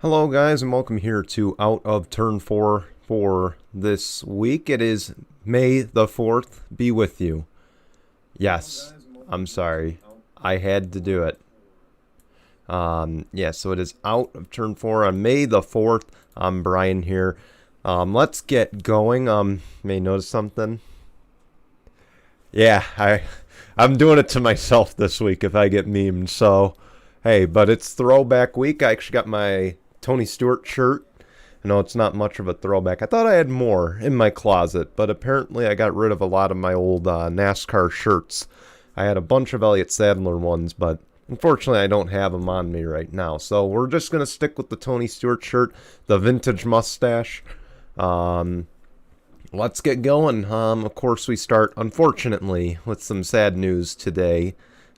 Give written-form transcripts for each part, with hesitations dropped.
Hello, guys, and welcome here to Out of Turn 4 for this week. It is May the 4th. Be with you. Yes, I'm sorry. I had to do it. So it is Out of Turn 4 on May the 4th. I'm Brian here. Let's get going. May notice something? Yeah, I'm doing it to myself this week if I get memed, so hey, but it's throwback week. I actually got my Tony Stewart shirt. I know it's not much of a throwback. I thought I had more in my closet, but apparently I got rid of a lot of my old NASCAR shirts. I had a bunch of Elliott Sadler ones, but unfortunately I don't have them on me right now. So we're just going to stick with the Tony Stewart shirt, the vintage mustache. Let's get going. Of course, we start, unfortunately, with some sad news today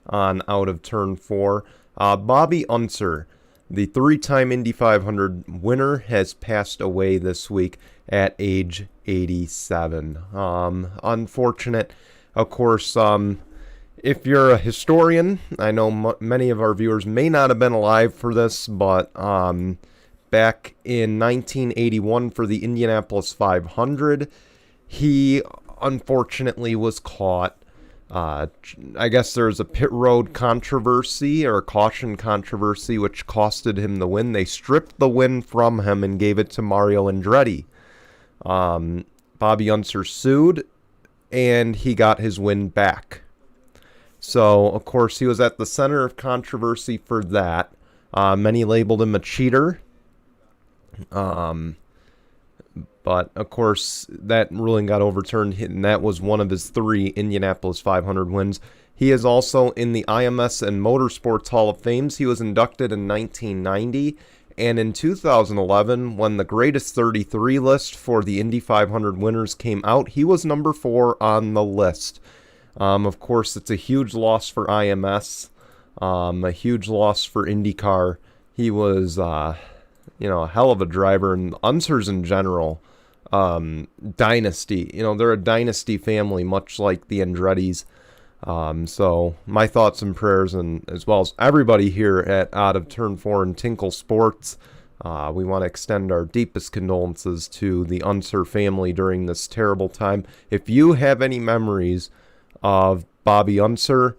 on Out of Turn 4. Bobby Unser, the three-time Indy 500 winner, has passed away this week at age 87. Unfortunate. Of course, if you're a historian, I know many of our viewers may not have been alive for this, but back in 1981 for the Indianapolis 500, he unfortunately was caught. I guess there's a pit road controversy or a caution controversy which costed him the win. They stripped the win from him and gave it to Mario Andretti. Bobby Unser sued and he got his win back. So, of course, he was at the center of controversy for that. Many labeled him a cheater. But, of course, that ruling got overturned, and that was one of his three Indianapolis 500 wins. He is also in the IMS and Motorsports Hall of Fame. He was inducted in 1990, and in 2011, when the Greatest 33 list for the Indy 500 winners came out, he was number 4 on the list. Of course, it's a huge loss for IMS, a huge loss for IndyCar. He was, a hell of a driver, and Unsers in general. Dynasty. They're a dynasty family, much like the Andrettis. So my thoughts and prayers, and as well as everybody here at Out of Turn 4 and Tinkle Sports. We want to extend our deepest condolences to the Unser family during this terrible time. If you have any memories of Bobby Unser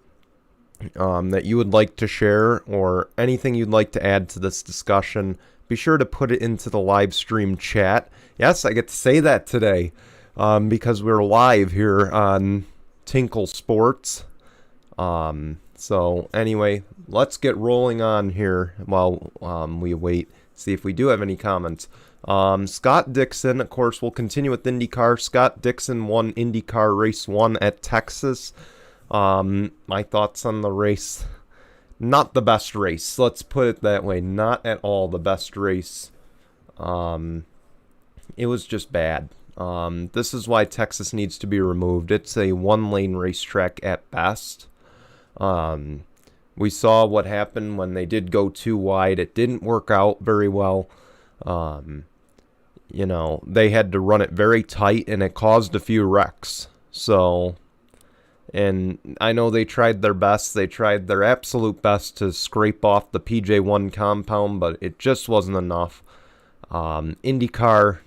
that you would like to share, or anything you'd like to add to this discussion, be sure to put it into the live stream chat. Yes, I get to say that today because we're live here on Tinkle Sports. So anyway, let's get rolling on here while we wait, see if we do have any comments. Scott Dixon, of course, we'll continue with IndyCar. Scott Dixon won IndyCar Race 1 at Texas. My thoughts on the race: not the best race. Let's put it that way. Not at all the best race. It was just bad. This is why Texas needs to be removed. It's a one-lane racetrack at best. We saw what happened when they did go too wide. It didn't work out very well. They had to run it very tight, and it caused a few wrecks. So, and I know they tried their best. They tried their absolute best to scrape off the PJ1 compound, but it just wasn't enough. IndyCar,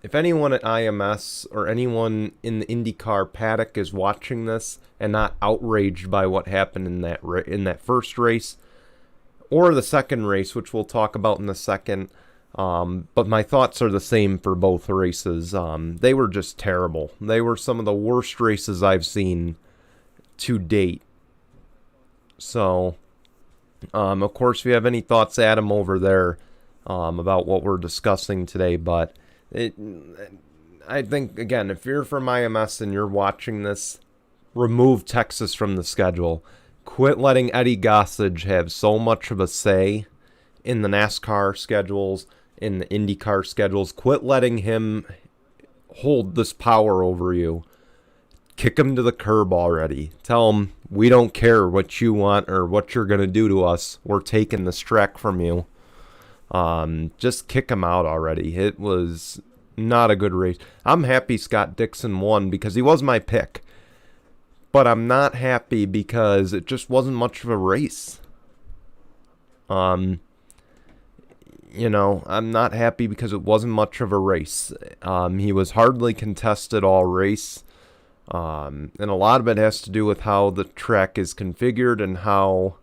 if anyone at IMS or anyone in the IndyCar paddock is watching this and not outraged by what happened in that first race or the second race, which we'll talk about in a second, but my thoughts are the same for both races. They were just terrible. They were some of the worst races I've seen to date. So, of course, if you have any thoughts, add them over there about what we're discussing today. But I think, again, if you're from IMS and you're watching this, remove Texas from the schedule. Quit letting Eddie Gossage have so much of a say in the NASCAR schedules, in the IndyCar schedules. Quit letting him hold this power over you. Kick him to the curb already. Tell him, we don't care what you want or what you're going to do to us. We're taking this track from you. Just kick him out already. It was not a good race. I'm happy Scott Dixon won because he was my pick. But I'm not happy because it just wasn't much of a race. I'm not happy because it wasn't much of a race. He was hardly contested all race. And a lot of it has to do with how the track is configured and how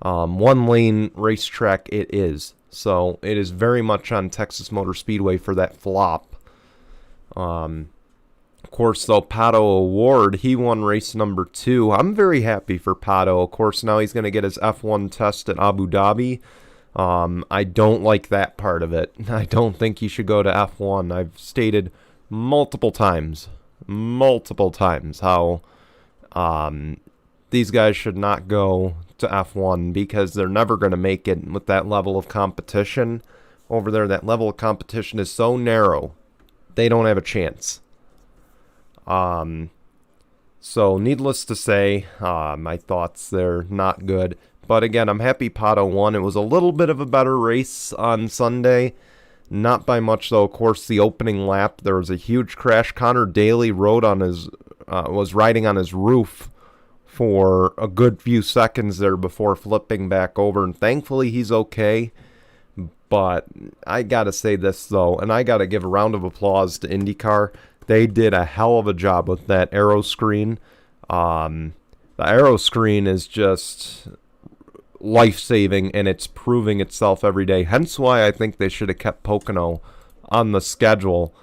one-lane racetrack it is. So it is very much on Texas Motor Speedway for that flop. Of course, though, Pato O'Ward, he won race number 2. I'm very happy for Pato. Of course, now he's going to get his F1 test at Abu Dhabi. I don't like that part of it. I don't think he should go to F1. I've stated multiple times how these guys should not go to F1 because they're never going to make it with that level of competition over there. That level of competition is so narrow, they don't have a chance. So needless to say, my thoughts, they're not good. But again, I'm happy Pato won. It was a little bit of a better race on Sunday. Not by much, though. Of course, the opening lap, there was a huge crash. Connor Daly was riding on his roof for a good few seconds there before flipping back over. And thankfully, he's okay. But I got to say this, though, and I got to give a round of applause to IndyCar. They did a hell of a job with that aero screen. The aero screen is just life-saving, and it's proving itself every day. Hence why I think they should have kept Pocono on the schedule.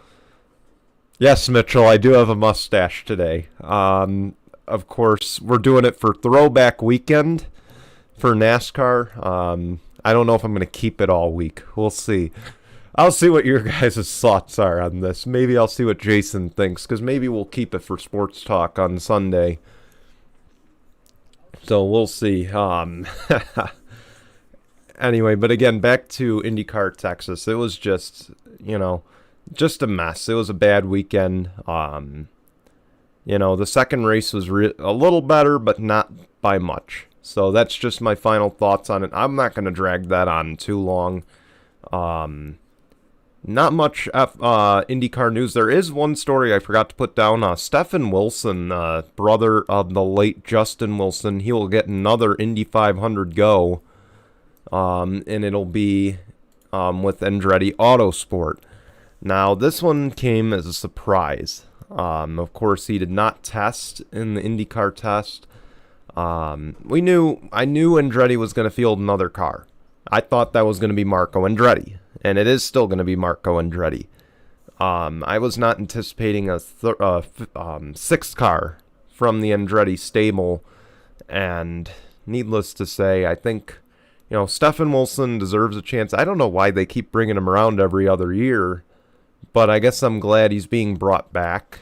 Yes, Mitchell, I do have a mustache today. Of course, we're doing it for Throwback Weekend for NASCAR. I don't know if I'm going to keep it all week. We'll see. I'll see what your guys' thoughts are on this. Maybe I'll see what Jason thinks, because maybe we'll keep it for Sports Talk on Sunday. So we'll see. Anyway, but again, back to IndyCar Texas. It was just a mess. It was a bad weekend. The second race was a little better, but not by much. So that's just my final thoughts on it. I'm not going to drag that on too long. Not much IndyCar news. There is one story I forgot to put down. Stephen Wilson, brother of the late Justin Wilson, he will get another Indy 500 go, and it'll be with Andretti Autosport. Now, this one came as a surprise. Of course, he did not test in the IndyCar test. I knew Andretti was going to field another car. I thought that was going to be Marco Andretti. And it is still going to be Marco Andretti. I was not anticipating a sixth car from the Andretti stable. And needless to say, I think, Stephen Wilson deserves a chance. I don't know why they keep bringing him around every other year. But I guess I'm glad he's being brought back.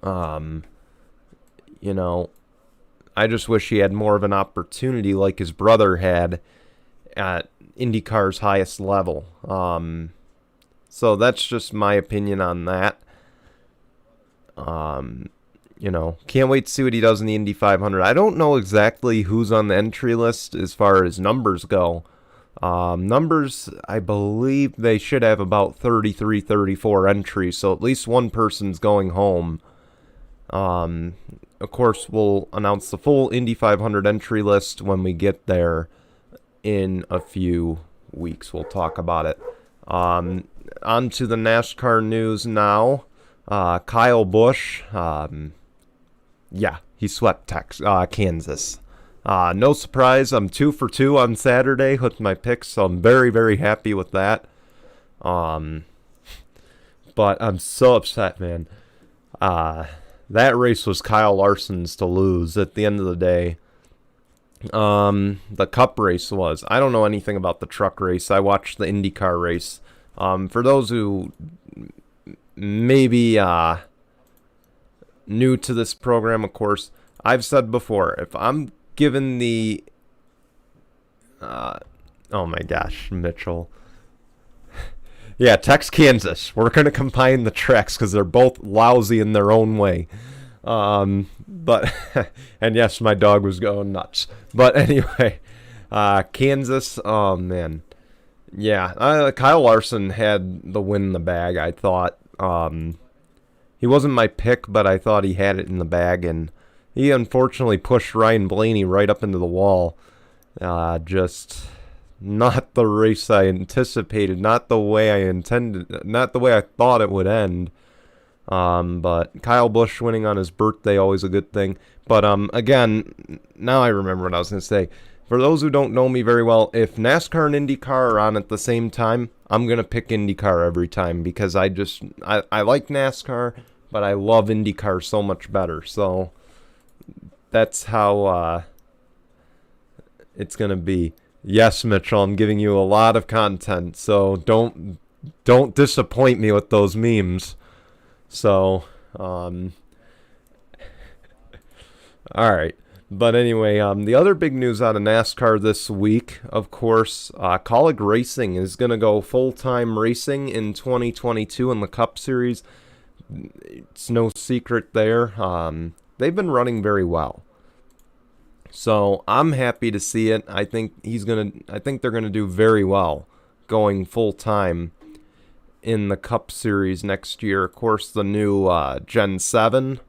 I just wish he had more of an opportunity like his brother had at IndyCar's highest level. So that's just my opinion on that. Can't wait to see what he does in the Indy 500. I don't know exactly who's on the entry list as far as numbers go. Numbers, I believe they should have about 33, 34 entries, so at least one person's going home. Of course, we'll announce the full Indy 500 entry list when we get there in a few weeks. We'll talk about it. On to the NASCAR news now. Kyle Busch, he swept Kansas. No surprise, I'm 2 for 2 on Saturday with my picks, so I'm very, very happy with that. But I'm so upset, man. That race was Kyle Larson's to lose at the end of the day. The Cup race was. I don't know anything about the truck race. I watched the IndyCar race. For those who maybe new to this program, of course, I've said before, if I'm given the... oh my gosh, Mitchell. Yeah, Tex, Kansas. We're going to combine the tracks because they're both lousy in their own way. But, and yes, my dog was going nuts. But anyway, Kansas, oh man. Yeah, Kyle Larson had the win in the bag, I thought. He wasn't my pick, but I thought he had it in the bag, and he unfortunately pushed Ryan Blaney right up into the wall. Just not the race I anticipated, not the way I intended, not the way I thought it would end. But Kyle Busch winning on his birthday, always a good thing. But again, now I remember what I was going to say. For those who don't know me very well, if NASCAR and IndyCar are on at the same time, I'm going to pick IndyCar every time because I like NASCAR, but I love IndyCar so much better. So that's how it's going to be. Yes, Mitchell, I'm giving you a lot of content, so don't disappoint me with those memes. So, all right. But anyway, the other big news out of NASCAR this week, of course, Kaulig Racing is going to go full-time racing in 2022 in the Cup Series. It's no secret there. They've been running very well. So I'm happy to see it. I think they're gonna do very well going full-time in the Cup Series next year. Of course, the new Gen 7.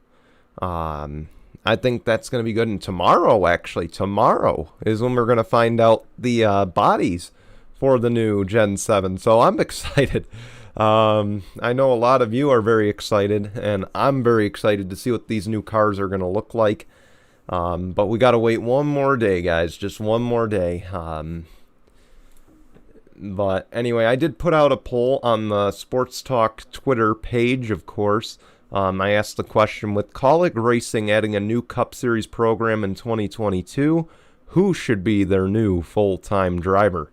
I think that's going to be good. And tomorrow is when we're going to find out the bodies for the new Gen 7. So I'm excited. I know a lot of you are very excited, and I'm very excited to see what these new cars are going to look like. But we got to wait one more day, guys. Just one more day. But anyway, I did put out a poll on the Sports Talk Twitter page, of course. I asked the question, with Kaulig Racing adding a new Cup Series program in 2022, who should be their new full-time driver?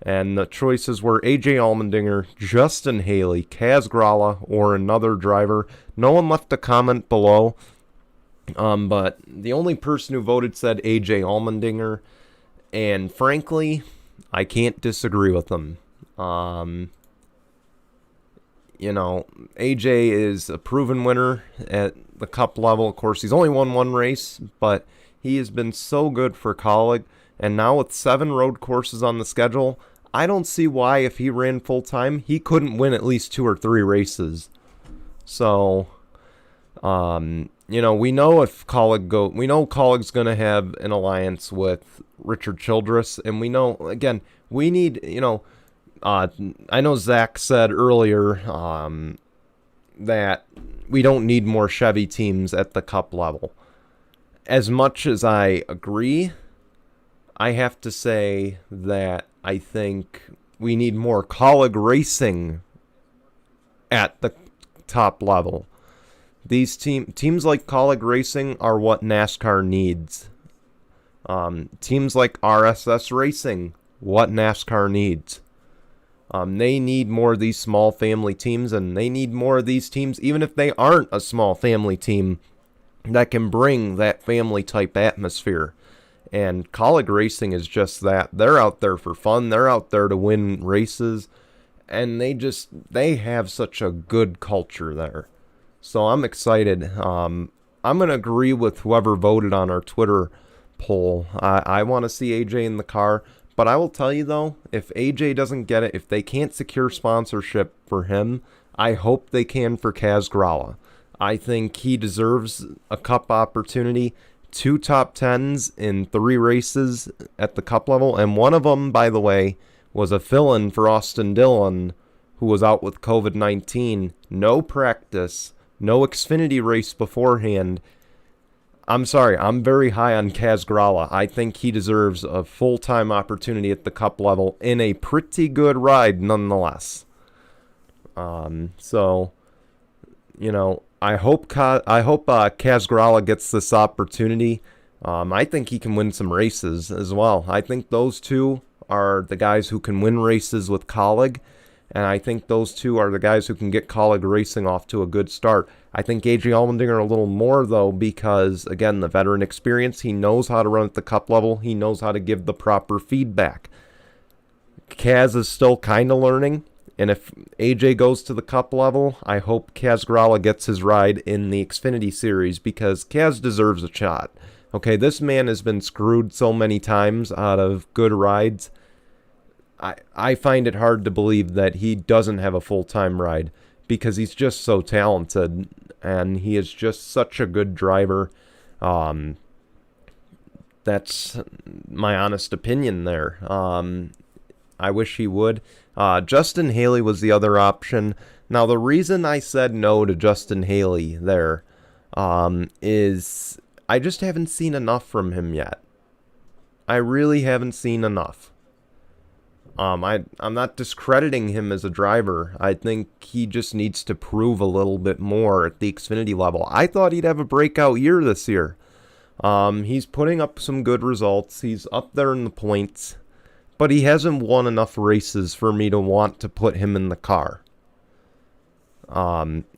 And the choices were AJ Allmendinger, Justin Haley, Kaz Grala, or another driver. No one left a comment below, but the only person who voted said AJ Allmendinger, and frankly, I can't disagree with them. AJ is a proven winner at the Cup level. Of course, he's only won one race, but he has been so good for Kaulig. And now with 7 road courses on the schedule, I don't see why, if he ran full-time, he couldn't win at least 2 or 3 races. So, we know if Kaulig's going to have an alliance with Richard Childress, and we know, again, we need, I know Zach said earlier that we don't need more Chevy teams at the Cup level. As much as I agree, I have to say that I think we need more Kaulig Racing at the top level. These teams like Kaulig Racing are what NASCAR needs. Teams like RSS Racing, what NASCAR needs. They need more of these small family teams, and they need more of these teams, even if they aren't a small family team, that can bring that family type atmosphere. And Kaulig Racing is just that. They're out there for fun. They're out there to win races, and they have such a good culture there. So I'm excited. I'm going to agree with whoever voted on our Twitter poll. I want to see AJ in the car. But I will tell you, though, if AJ doesn't get it, if they can't secure sponsorship for him, I hope they can for Kaz Grala. I think he deserves a Cup opportunity. 2 top 10s in 3 races at the Cup level. And one of them, by the way, was a fill-in for Austin Dillon, who was out with COVID-19. No practice, no Xfinity race beforehand. I'm sorry, I'm very high on Kaz Grala. I think he deserves a full-time opportunity at the Cup level in a pretty good ride nonetheless. I hope Kaz Grala gets this opportunity. I think he can win some races as well. I think those two are the guys who can win races with Kaulig, and I think those two are the guys who can get Kaulig Racing off to a good start. I think AJ Allmendinger a little more, though, because, again, the veteran experience, he knows how to run at the Cup level. He knows how to give the proper feedback. Kaz is still kind of learning, and if AJ goes to the Cup level, I hope Kaz Grala gets his ride in the Xfinity Series, because Kaz deserves a shot. Okay, this man has been screwed so many times out of good rides. I find it hard to believe that he doesn't have a full-time ride, because he's just so talented, and he is just such a good driver. That's my honest opinion there. I wish he would. Justin Haley was the other option. Now, the reason I said no to Justin Haley there is I just haven't seen enough from him yet. I really haven't seen enough. I'm not discrediting him as a driver. I think he just needs to prove a little bit more at the Xfinity level. I thought he'd have a breakout year this year. He's putting up some good results. He's up there in the points, but he hasn't won enough races for me to want to put him in the car.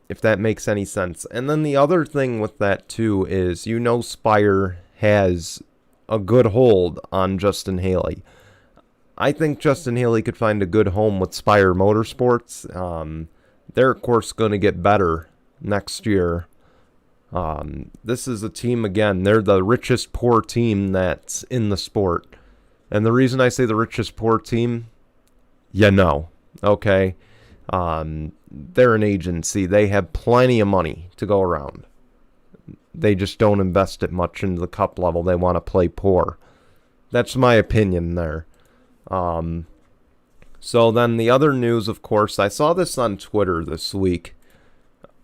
If that makes any sense. And then the other thing with that too is, Spire has a good hold on Justin Haley. I think Justin Haley could find a good home with Spire Motorsports. They're, of course, going to get better next year. This is a team, again, they're the richest poor team that's in the sport. And the reason I say the richest poor team, okay? They're an agency. They have plenty of money to go around. They just don't invest it much into the cup level. They want to play poor. That's my opinion there. So then the other news, of course, I saw this on Twitter this week.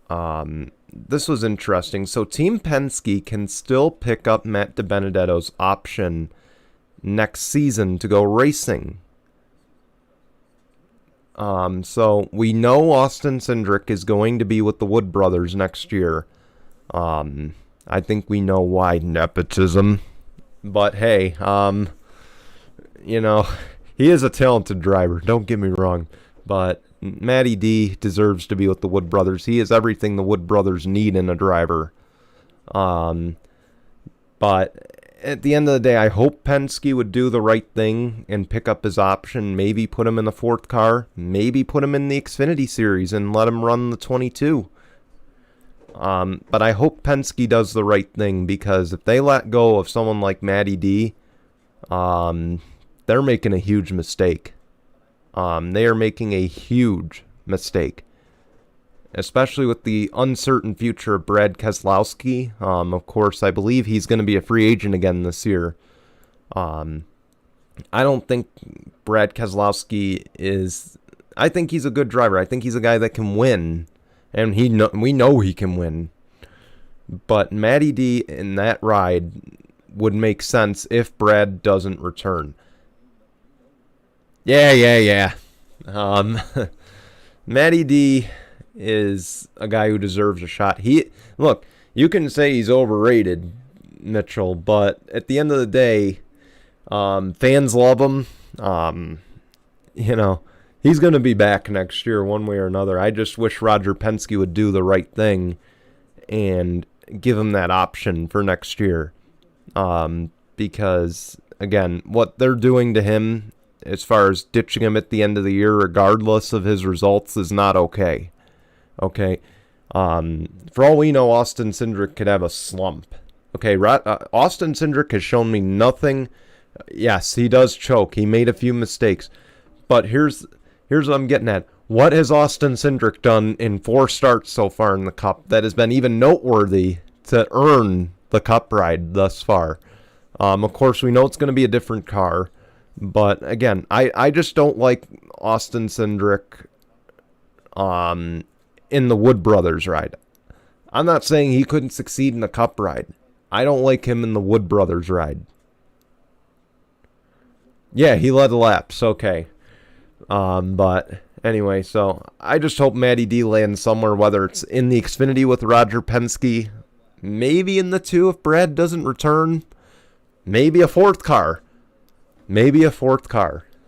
This was interesting. So Team Penske can still pick up Matt DiBenedetto's option next season to go racing. So we know Austin Cindric is going to be with the Wood brothers next year. I think we know why. Nepotism. But hey, he is a talented driver, don't get me wrong. But Matty D deserves to be with the Wood brothers. He is everything the Wood brothers need in a driver. But at the end of the day, I hope Penske would do the right thing and pick up his option, maybe put him in the fourth car, maybe put him in the Xfinity Series and let him run the 22. But I hope Penske does the right thing, because if they let go of someone like Matty D, they're making a huge mistake. They are making a huge mistake, especially with the uncertain future of Brad Keselowski. Of course, I believe he's going to be a free agent again this year. I don't think Brad Keselowski is... I think he's a good driver. I think he's a guy that can win, and we know he can win. But Matty D in that ride would make sense if Brad doesn't return. Yeah. Matty D is a guy who deserves a shot. Look, you can say he's overrated, Mitchell, but at the end of the day, fans love him. He's going to be back next year one way or another. I just wish Roger Penske would do the right thing and give him that option for next year. Because, again, what they're doing to him as far as ditching him at the end of the year, regardless of his results, is not okay. Okay? For all we know, Austin Cindric could have a slump. Okay, Austin Cindric has shown me nothing. Yes, he does choke. He made a few mistakes. But here's what I'm getting at. What has Austin Cindric done in 4 starts so far in the Cup that has been even noteworthy to earn the Cup ride thus far? Of course, we know it's going to be a different car. But again, I just don't like Austin Cindric in the Wood Brothers ride. I'm not saying he couldn't succeed in a Cup ride. I don't like him in the Wood Brothers ride. Yeah, he led laps, okay. But anyway, so I just hope Matty D lands somewhere, whether it's in the Xfinity with Roger Penske, maybe in the 2 if Brad doesn't return, maybe a 4th car.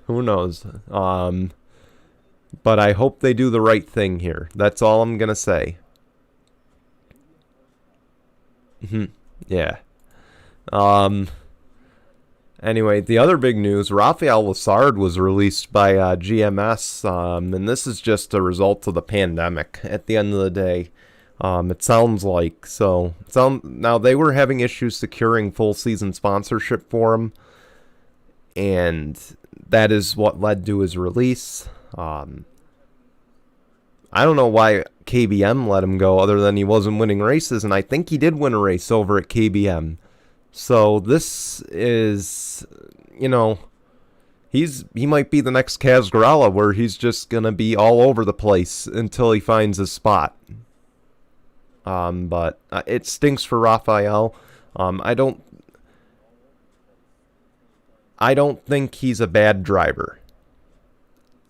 Who knows? But I hope they do the right thing here. That's all I'm going to say. Yeah. Anyway, the other big news, Rafael Lessard was released by GMS, and this is just a result of the pandemic at the end of the day. It sounds like. Now, they were having issues securing full season sponsorship for him, and that is what led to his release. I don't know why KBM let him go other than he wasn't winning races, and I think he did win a race over at KBM. So this is, he might be the next Kazgrala, where he's just gonna be all over the place until he finds his spot. But it stinks for Raphael. I don't think he's a bad driver.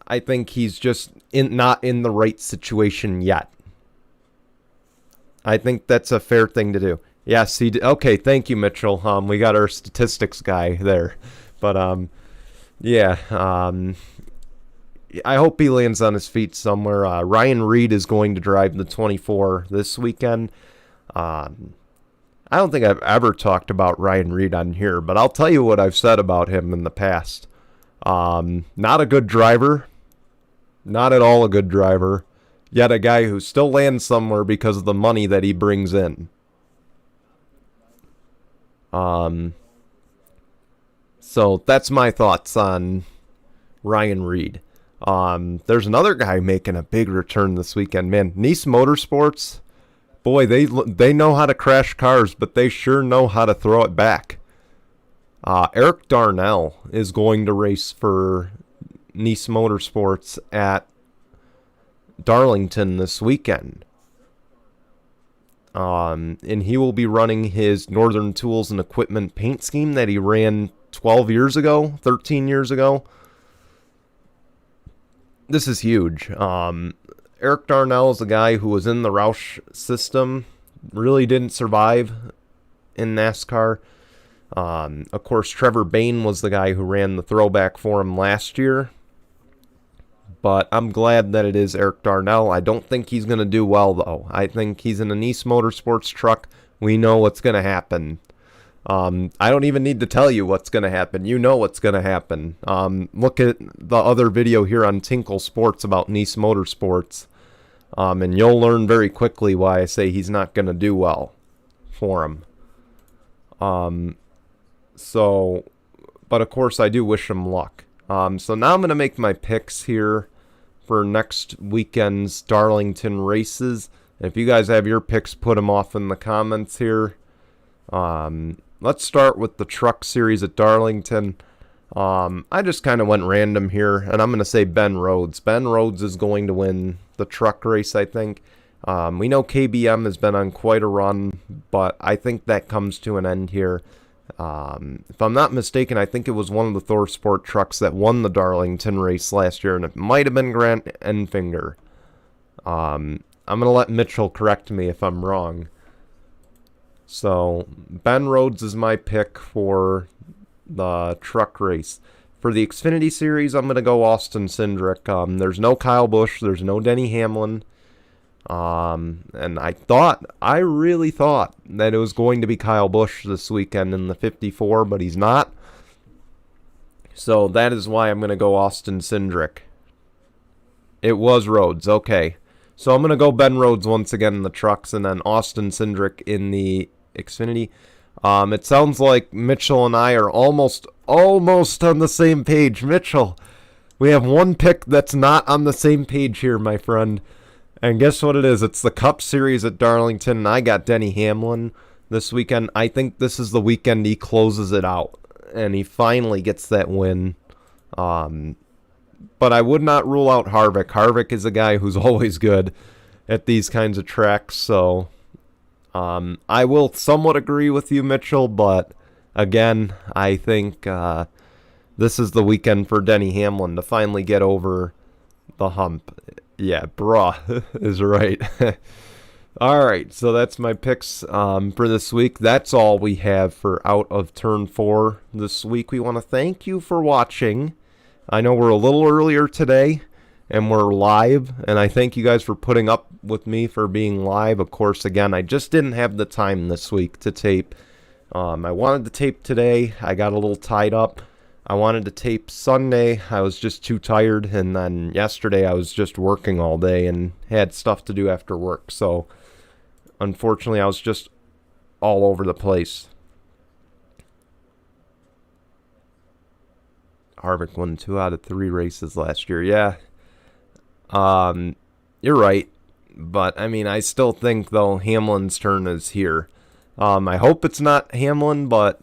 I think he's just not in the right situation yet. I think that's a fair thing to do. Yes, okay, thank you, Mitchell. We got our statistics guy there. But, yeah. I hope he lands on his feet somewhere. Ryan Reed is going to drive the 24 this weekend. I don't think I've ever talked about Ryan Reed on here, but I'll tell you what I've said about him in the past. Not a good driver. Not at all a good driver. Yet a guy who still lands somewhere because of the money that he brings in. So that's my thoughts on Ryan Reed. There's another guy making a big return this weekend, man. Nice Motorsports, boy, they know how to crash cars, but they sure know how to throw it back. Eric Darnell is going to race for Nice Motorsports at Darlington this weekend. And he will be running his Northern Tools and Equipment paint scheme that he ran 13 years ago. This is huge. Eric Darnell is a guy who was in the Roush system, really didn't survive in NASCAR. Of course, Trevor Bayne was the guy who ran the throwback for him last year. But I'm glad that it is Eric Darnell. I don't think he's going to do well, though. I think he's in a Nice Motorsports truck. We know what's going to happen. I don't even need to tell you what's going to happen. You know what's going to happen. Look at the other video here on Tinkle Sports about Nice Motorsports. And you'll learn very quickly why I say he's not going to do well for him. But of course I do wish him luck. So now I'm going to make my picks here for next weekend's Darlington races. If you guys have your picks, put them off in the comments here. Let's start with the truck series at Darlington. I just kind of went random here, and I'm going to say Ben Rhodes. Ben Rhodes is going to win the truck race, I think. We know KBM has been on quite a run, but I think that comes to an end here. If I'm not mistaken, I think it was one of the Thor Sport trucks that won the Darlington race last year, and it might have been Grant Enfinger. I'm going to let Mitchell correct me if I'm wrong. So, Ben Rhodes is my pick for the truck race. For the Xfinity Series, I'm going to go Austin Cindric. There's no Kyle Busch. There's no Denny Hamlin. And I really thought that it was going to be Kyle Busch this weekend in the 54, but he's not. So that is why I'm going to go Austin Cindric. It was Rhodes, okay. So I'm going to go Ben Rhodes once again in the trucks, and then Austin Cindric in the Xfinity. It sounds like Mitchell and I are almost on the same page. Mitchell, we have one pick that's not on the same page here, my friend. And guess what it is? It's the Cup Series at Darlington, and I got Denny Hamlin this weekend. I think this is the weekend he closes it out, and he finally gets that win. But I would not rule out Harvick. Harvick is a guy who's always good at these kinds of tracks, so I will somewhat agree with you, Mitchell, but again, I think this is the weekend for Denny Hamlin to finally get over the hump. Yeah, brah is right. All right, so that's my picks for this week. That's all we have for Out of Turn 4 this week. We want to thank you for watching. I know we're a little earlier today, and we're live, and I thank you guys for putting up with me for being live. Of course, again, I just didn't have the time this week to tape. I wanted to tape today. I got a little tied up. I wanted to tape Sunday. I was just too tired, and then yesterday I was just working all day and had stuff to do after work. So, unfortunately, I was just all over the place. Harvick won 2 out of 3 races last year. Yeah, you're right. But, I mean, I still think, though, Hamlin's turn is here. I hope it's not Hamlin, but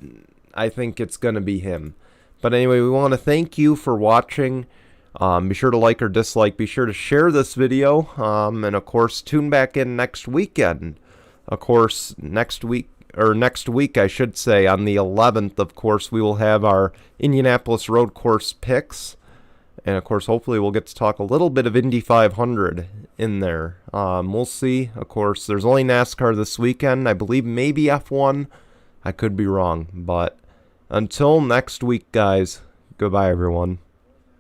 I think it's going to be him. But anyway, we want to thank you for watching. Be sure to like or dislike. Be sure to share this video. And of course, tune back in next weekend. Of course, next week, I should say, on the 11th, of course, we will have our Indianapolis Road Course picks. And of course, hopefully we'll get to talk a little bit of Indy 500 in there. We'll see. Of course, there's only NASCAR this weekend. I believe maybe F1. I could be wrong. But until next week, guys, goodbye, everyone.